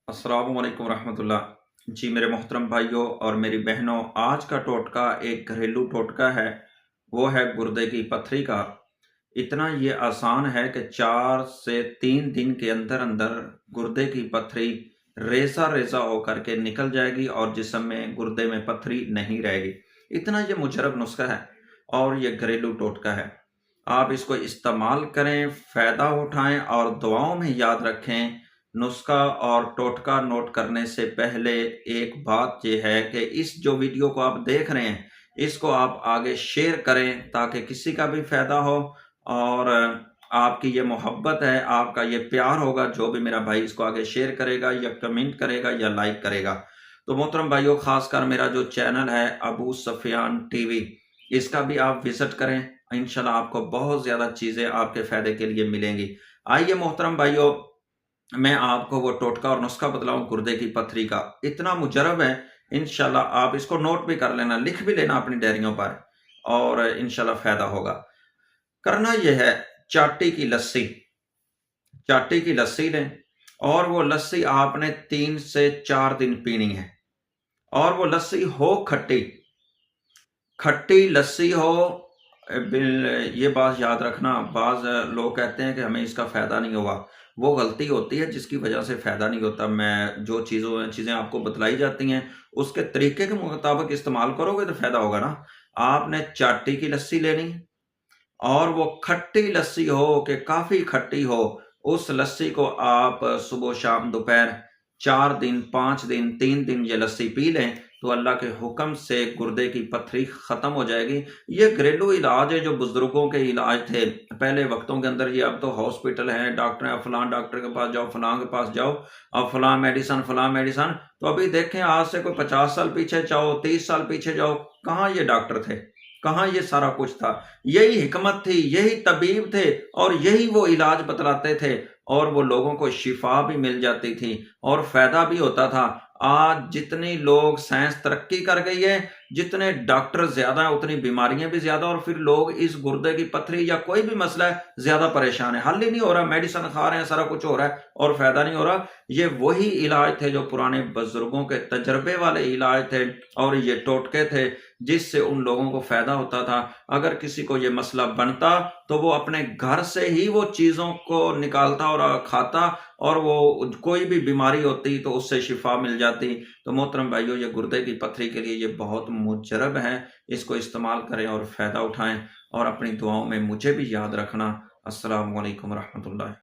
अस्सलाम वालेकुम रहमतुल्लाह। जी मेरे मोहतरम भाइयों और मेरी बहनों, आज का टोटका एक घरेलू टोटका है। वो है गुर्दे की पथरी का। इतना ये आसान है कि 4 से 3 दिन के अंदर अंदर गुर्दे की पथरी रेजा रेजा होकर के निकल जाएगी और जिस्म में गुर्दे में पथरी नहीं रहेगी। इतना ये मुजरब नुस्खा है और ये घरेलू टोटका है। आप इसको इस्तेमाल करें, फ़ायदा उठाएं और दुआओं में याद रखें। नुस्खा और टोटका नोट करने से पहले एक बात ये है कि इस जो वीडियो को आप देख रहे हैं, इसको आप आगे शेयर करें ताकि किसी का भी फ़ायदा हो। और आपकी ये मोहब्बत है, आपका ये प्यार होगा, जो भी मेरा भाई इसको आगे शेयर करेगा या कमेंट करेगा या लाइक करेगा। तो मोहतरम भाइयों, ख़ासकर मेरा जो चैनल है अबू सफियान टीवी, इसका भी आप विज़िट करें। इंशाल्लाह आपको बहुत ज़्यादा चीज़ें आपके फ़ायदे के लिए मिलेंगी। आइए मोहतरम भाइयों, मैं आपको वो टोटका और नुस्खा बतलाऊं गुर्दे की पथरी का। इतना मुजरब है, इंशाल्लाह आप इसको नोट भी कर लेना, लिख भी लेना अपनी डायरियों पर और इंशाल्लाह फ़ायदा होगा। करना यह है, चाटी की लस्सी, चाटी की लस्सी लें और वो लस्सी आपने 3 से 4 दिन पीनी है। और वो लस्सी हो खट्टी, खट्टी लस्सी हो। ये बात याद रखना, बाज़ लोग कहते हैं कि हमें इसका फ़ायदा नहीं हुआ। वो गलती होती है जिसकी वजह से फ़ायदा नहीं होता। मैं जो चीज़ें आपको बतलाई जाती हैं, उसके तरीके के मुताबिक इस्तेमाल करोगे तो फ़ायदा होगा ना। आपने चाटी की लस्सी लेनी है और वो खट्टी लस्सी हो कि काफ़ी खट्टी हो। उस लस्सी को आप सुबह शाम दोपहर 4 दिन, 5 दिन, 3 दिन ये लस्सी पी लें तो अल्लाह के हुक्म से गुर्दे की पथरी ख़त्म हो जाएगी। ये घरेलू इलाज है जो बुज़ुर्गों के इलाज थे पहले वक्तों के अंदर। ये अब तो हॉस्पिटल हैं, डॉक्टर हैं, फलां डॉक्टर के पास जाओ, फलां के पास जाओ, अब फलां मेडिसन। तो अभी देखें, आज से कोई 50 साल पीछे जाओ, 30 साल पीछे जाओ, कहाँ ये डॉक्टर थे, कहाँ ये सारा कुछ था। यही हिकमत थी, यही तबीब थे और यही वो इलाज बतलाते थे और वो लोगों को शिफा भी मिल जाती थी और फायदा भी होता था। आज जितनी लोग साइंस तरक्की कर गई है, जितने डॉक्टर ज्यादा हैं उतनी बीमारियां भी ज्यादा और फिर लोग इस गुर्दे की पथरी या कोई भी मसला है ज्यादा परेशान है। हल ही नहीं हो रहा, मेडिसिन खा रहे हैं, सारा कुछ हो रहा है और फायदा नहीं हो रहा। ये वही इलाज थे जो पुराने बुजुर्गों के तजर्बे वाले इलाज थे और ये टोटके थे जिससे उन लोगों को फायदा होता था। अगर किसी को ये मसला बनता तो वो अपने घर से ही वो चीज़ों को निकालता और खाता और वो कोई भी बीमारी होती तो उससे शिफा मिल जाती। तो मोहतरम भाइयों, ये गुर्दे की पथरी के लिए ये बहुत मुजरब है। इसको इस्तेमाल करें और फ़ायदा उठाएं और अपनी दुआओं में मुझे भी याद रखना। अस्सलाम वालेकुम रहमतुल्लाह।